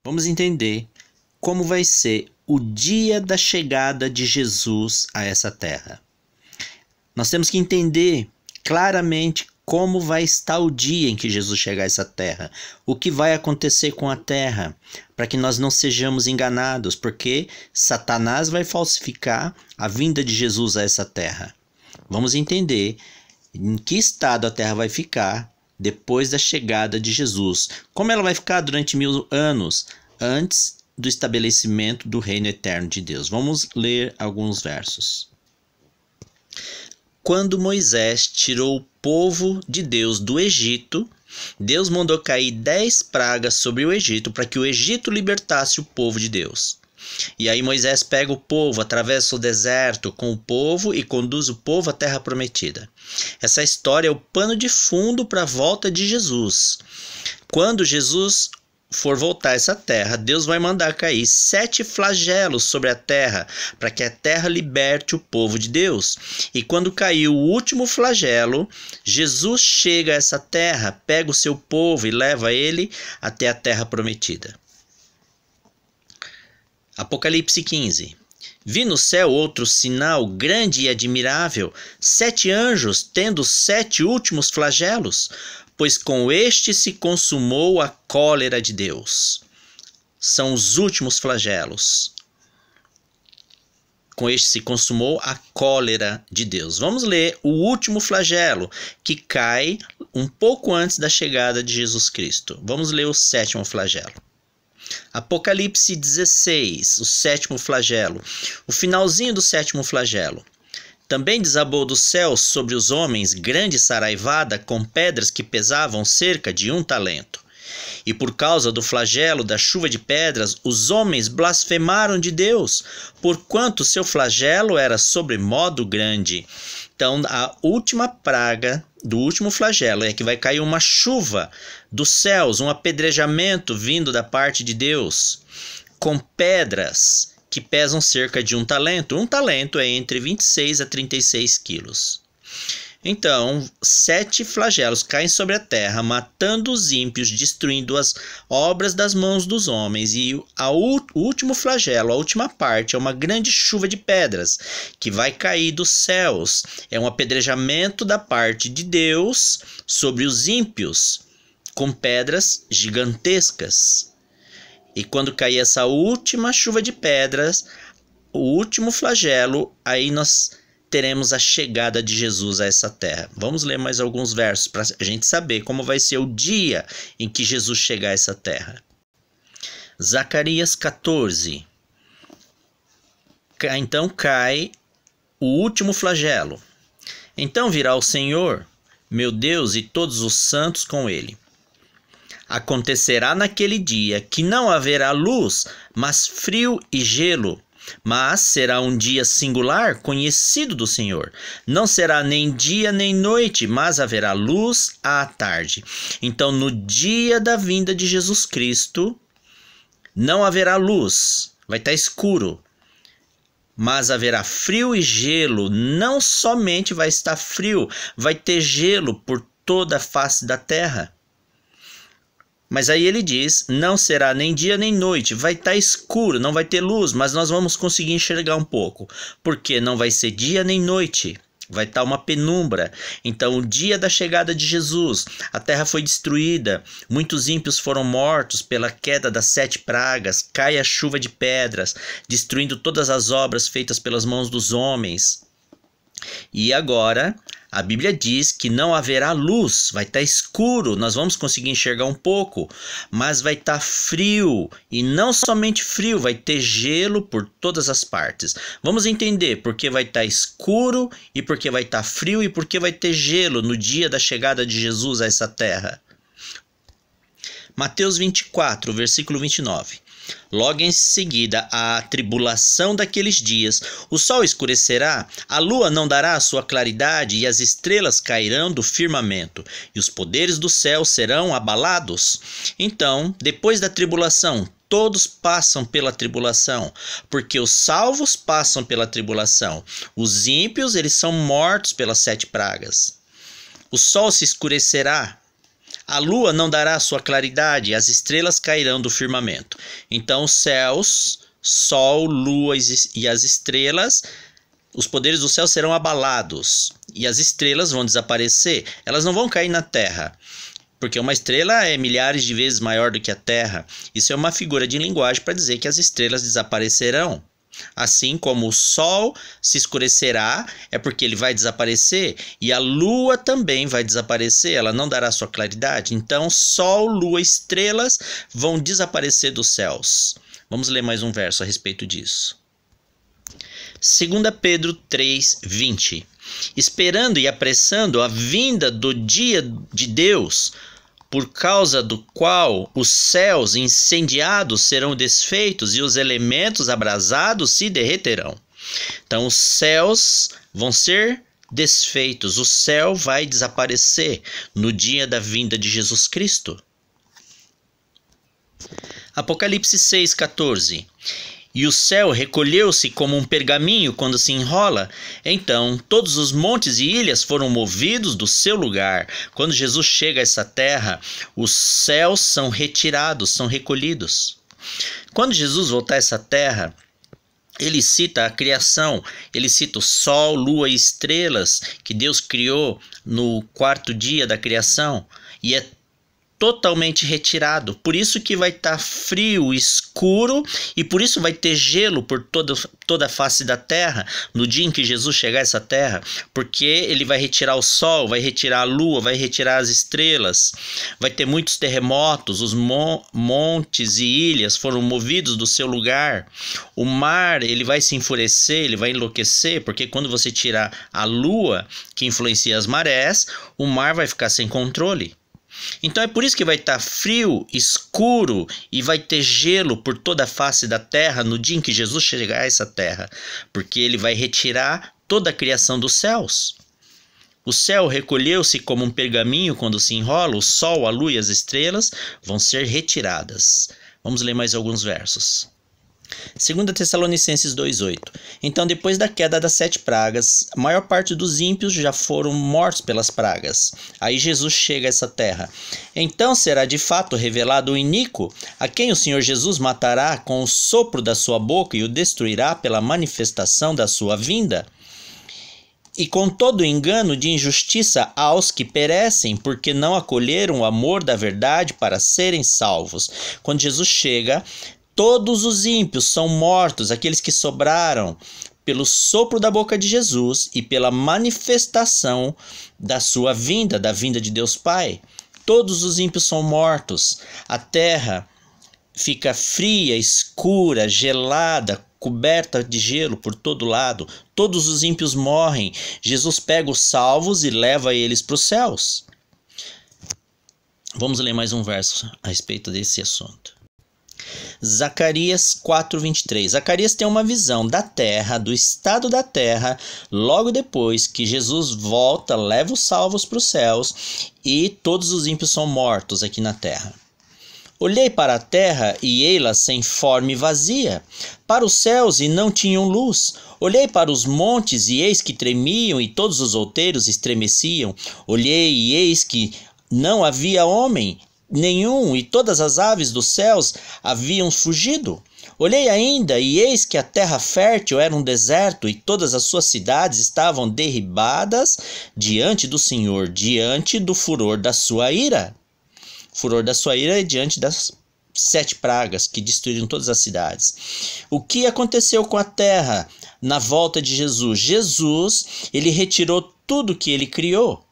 Vamos entender como vai ser o dia da chegada de Jesus a essa terra. Nós temos que entender claramente como vai estar o dia em que Jesus chegar a essa terra, o que vai acontecer com a terra, para que nós não sejamos enganados, porque Satanás vai falsificar a vinda de Jesus a essa terra. Vamos entender em que estado a terra vai ficar depois da chegada de Jesus, como ela vai ficar durante 1000 anos antes do estabelecimento do reino eterno de Deus. Vamos ler alguns versos. Quando Moisés tirou o povo de Deus do Egito, Deus mandou cair 10 pragas sobre o Egito para que o Egito libertasse o povo de Deus. E aí Moisés pega o povo, atravessa o deserto com o povo e conduz o povo à terra prometida. Essa história é o pano de fundo para a volta de Jesus. Quando Jesus for voltar a essa terra, Deus vai mandar cair 7 flagelos sobre a terra, para que a terra liberte o povo de Deus. E quando cair o último flagelo, Jesus chega a essa terra, pega o seu povo e leva ele até a terra prometida. Apocalipse 15. Vi no céu outro sinal grande e admirável, 7 anjos tendo 7 últimos flagelos, pois com este se consumou a cólera de Deus. São os últimos flagelos. Com este se consumou a cólera de Deus. Vamos ler o último flagelo, que cai um pouco antes da chegada de Jesus Cristo. Vamos ler o 7º flagelo. Apocalipse 16, o 7º flagelo. O finalzinho do 7º flagelo. Também desabou do céu sobre os homens grande saraivada com pedras que pesavam cerca de 1 talento. E por causa do flagelo da chuva de pedras, os homens blasfemaram de Deus, porquanto seu flagelo era sobremodo grande. Então, a última praga do último flagelo é que vai cair uma chuva dos céus, um apedrejamento vindo da parte de Deus, com pedras que pesam cerca de 1 talento. 1 talento é entre 26 a 36 quilos. Então, 7 flagelos caem sobre a terra, matando os ímpios, destruindo as obras das mãos dos homens. E o último flagelo, a última parte, é uma grande chuva de pedras que vai cair dos céus. É um apedrejamento da parte de Deus sobre os ímpios, com pedras gigantescas. E quando cair essa última chuva de pedras, o último flagelo, aí nós teremos a chegada de Jesus a essa terra. Vamos ler mais alguns versos para a gente saber como vai ser o dia em que Jesus chegar a essa terra. Zacarias 14. Então cai o último flagelo. Então virá o Senhor, meu Deus, e todos os santos com ele. Acontecerá naquele dia que não haverá luz, mas frio e gelo. Mas será um dia singular, conhecido do Senhor. Não será nem dia nem noite, mas haverá luz à tarde. Então, no dia da vinda de Jesus Cristo, não haverá luz, vai estar escuro. Mas haverá frio e gelo. Não somente vai estar frio, vai ter gelo por toda a face da terra. Mas aí ele diz, não será nem dia nem noite, vai estar escuro, não vai ter luz, mas nós vamos conseguir enxergar um pouco, porque não vai ser dia nem noite, vai estar uma penumbra. Então o dia da chegada de Jesus, a terra foi destruída, muitos ímpios foram mortos pela queda das 7 pragas, cai a chuva de pedras, destruindo todas as obras feitas pelas mãos dos homens. E agora a Bíblia diz que não haverá luz, vai estar escuro, nós vamos conseguir enxergar um pouco, mas vai estar frio, e não somente frio, vai ter gelo por todas as partes. Vamos entender por que vai estar escuro, e por que vai estar frio, e por que vai ter gelo no dia da chegada de Jesus a essa terra. Mateus 24, versículo 29. Logo em seguida à tribulação daqueles dias, o sol escurecerá, a lua não dará a sua claridade e as estrelas cairão do firmamento, e os poderes do céu serão abalados. Então, depois da tribulação, todos passam pela tribulação, porque os salvos passam pela tribulação. Os ímpios, eles são mortos pelas 7 pragas. O sol se escurecerá, A lua não dará sua claridade, as estrelas cairão do firmamento. Então os céus, sol, lua e as estrelas, os poderes do céu serão abalados e as estrelas vão desaparecer. Elas não vão cair na terra, porque uma estrela é milhares de vezes maior do que a terra. Isso é uma figura de linguagem para dizer que as estrelas desaparecerão. Assim como o sol se escurecerá, é porque ele vai desaparecer, e a lua também vai desaparecer, ela não dará sua claridade. Então, sol, lua, estrelas vão desaparecer dos céus. Vamos ler mais um verso a respeito disso. 2 Pedro 3:20. Esperando e apressando a vinda do dia de Deus, por causa do qual os céus incendiados serão desfeitos e os elementos abrasados se derreterão. Então os céus vão ser desfeitos, o céu vai desaparecer no dia da vinda de Jesus Cristo. Apocalipse 6:14. E o céu recolheu-se como um pergaminho quando se enrola. Então todos os montes e ilhas foram movidos do seu lugar. Quando Jesus chega a essa terra, os céus são retirados, são recolhidos. Quando Jesus voltar a essa terra, ele cita a criação, ele cita o sol, lua e estrelas que Deus criou no quarto dia da criação, e é totalmente retirado. Por isso que vai estar frio, escuro, e por isso vai ter gelo por toda a face da terra no dia em que Jesus chegar a essa terra, porque ele vai retirar o sol, vai retirar a lua, vai retirar as estrelas, vai ter muitos terremotos, os montes e ilhas foram movidos do seu lugar, o mar ele vai se enfurecer, ele vai enlouquecer, porque quando você tirar a lua que influencia as marés, o mar vai ficar sem controle. Então é por isso que vai estar frio, escuro e vai ter gelo por toda a face da terra no dia em que Jesus chegar a essa terra, porque ele vai retirar toda a criação dos céus. O céu recolheu-se como um pergaminho quando se enrola, o sol, a lua e as estrelas vão ser retiradas. Vamos ler mais alguns versos. 2 Tessalonicenses 2:8. Então, depois da queda das 7 pragas, a maior parte dos ímpios já foram mortos pelas pragas. Aí Jesus chega a essa terra. Então será de fato revelado o iníquo, a quem o Senhor Jesus matará com o sopro da sua boca e o destruirá pela manifestação da sua vinda. E com todo engano de injustiça aos que perecem, porque não acolheram o amor da verdade para serem salvos. Quando Jesus chega, todos os ímpios são mortos, aqueles que sobraram, pelo sopro da boca de Jesus e pela manifestação da sua vinda, da vinda de Deus Pai. Todos os ímpios são mortos. A terra fica fria, escura, gelada, coberta de gelo por todo lado. Todos os ímpios morrem. Jesus pega os salvos e leva eles para os céus. Vamos ler mais um verso a respeito desse assunto. Zacarias 4:23. Zacarias tem uma visão da terra, do estado da terra, logo depois que Jesus volta, leva os salvos para os céus e todos os ímpios são mortos aqui na terra. Olhei para a terra e ei-la sem forma e vazia, para os céus e não tinham luz. Olhei para os montes e eis que tremiam e todos os outeiros estremeciam. Olhei e eis que não havia homem nenhum, e todas as aves dos céus haviam fugido. Olhei ainda, e eis que a terra fértil era um deserto, e todas as suas cidades estavam derribadas diante do Senhor, diante do furor da sua ira. O furor da sua ira é diante das 7 pragas que destruíram todas as cidades. O que aconteceu com a terra na volta de Jesus? Jesus, ele retirou tudo que ele criou.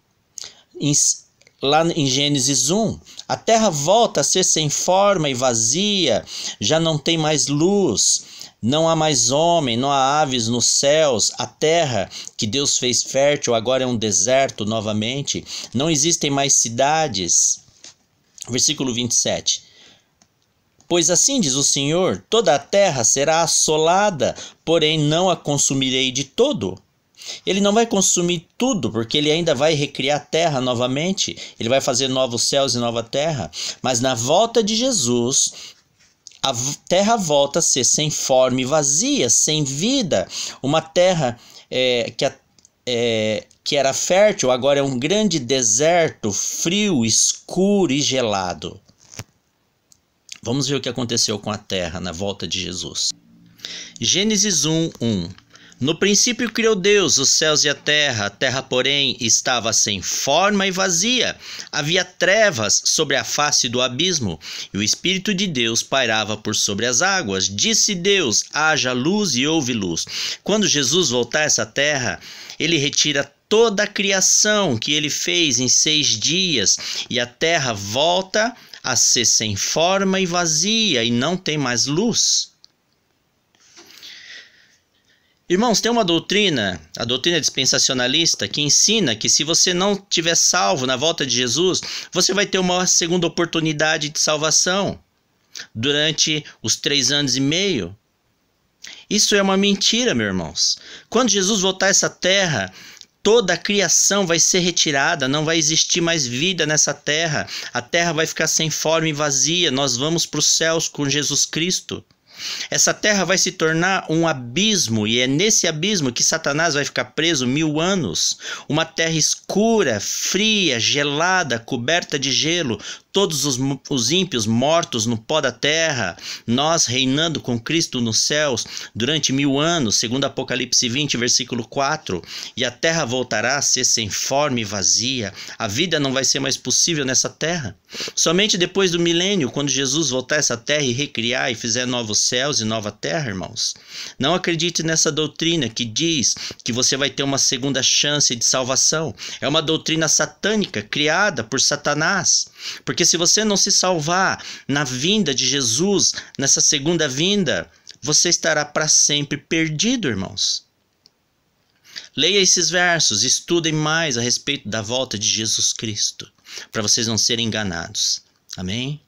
Lá em Gênesis 1, a terra volta a ser sem forma e vazia, já não tem mais luz, não há mais homem, não há aves nos céus, a terra que Deus fez fértil agora é um deserto novamente, não existem mais cidades. Versículo 27. Pois assim diz o Senhor, toda a terra será assolada, porém não a consumirei de todo. Ele não vai consumir tudo, porque ele ainda vai recriar a terra novamente. Ele vai fazer novos céus e nova terra. Mas na volta de Jesus, a terra volta a ser sem forma e vazia, sem vida. Uma terra que que era fértil, agora é um grande deserto, frio, escuro e gelado. Vamos ver o que aconteceu com a terra na volta de Jesus. Gênesis 1:1. No princípio criou Deus os céus e a terra, porém, estava sem forma e vazia. Havia trevas sobre a face do abismo, e o Espírito de Deus pairava por sobre as águas. Disse Deus: haja luz, e houve luz. Quando Jesus voltar a essa terra, ele retira toda a criação que ele fez em 6 dias, e a terra volta a ser sem forma e vazia, e não tem mais luz. Irmãos, tem uma doutrina, a doutrina dispensacionalista, que ensina que se você não tiver salvo na volta de Jesus, você vai ter uma segunda oportunidade de salvação durante os 3 anos e meio. Isso é uma mentira, meus irmãos. Quando Jesus voltar a essa terra, toda a criação vai ser retirada, não vai existir mais vida nessa terra. A terra vai ficar sem forma e vazia, nós vamos para os céus com Jesus Cristo. Essa terra vai se tornar um abismo, e é nesse abismo que Satanás vai ficar preso 1000 anos. Uma terra escura, fria, gelada, coberta de gelo, todos os ímpios mortos no pó da terra, nós reinando com Cristo nos céus durante 1000 anos, segundo Apocalipse 20, versículo 4, e a terra voltará a ser sem forma e vazia. A vida não vai ser mais possível nessa terra. Somente depois do milênio, quando Jesus voltar a essa terra e recriar e fizer novos céus e nova terra, irmãos. Não acredite nessa doutrina que diz que você vai ter uma segunda chance de salvação. É uma doutrina satânica criada por Satanás. Porque se você não se salvar na vinda de Jesus, nessa segunda vinda, você estará para sempre perdido, irmãos. Leia esses versos, estudem mais a respeito da volta de Jesus Cristo, para vocês não serem enganados. Amém?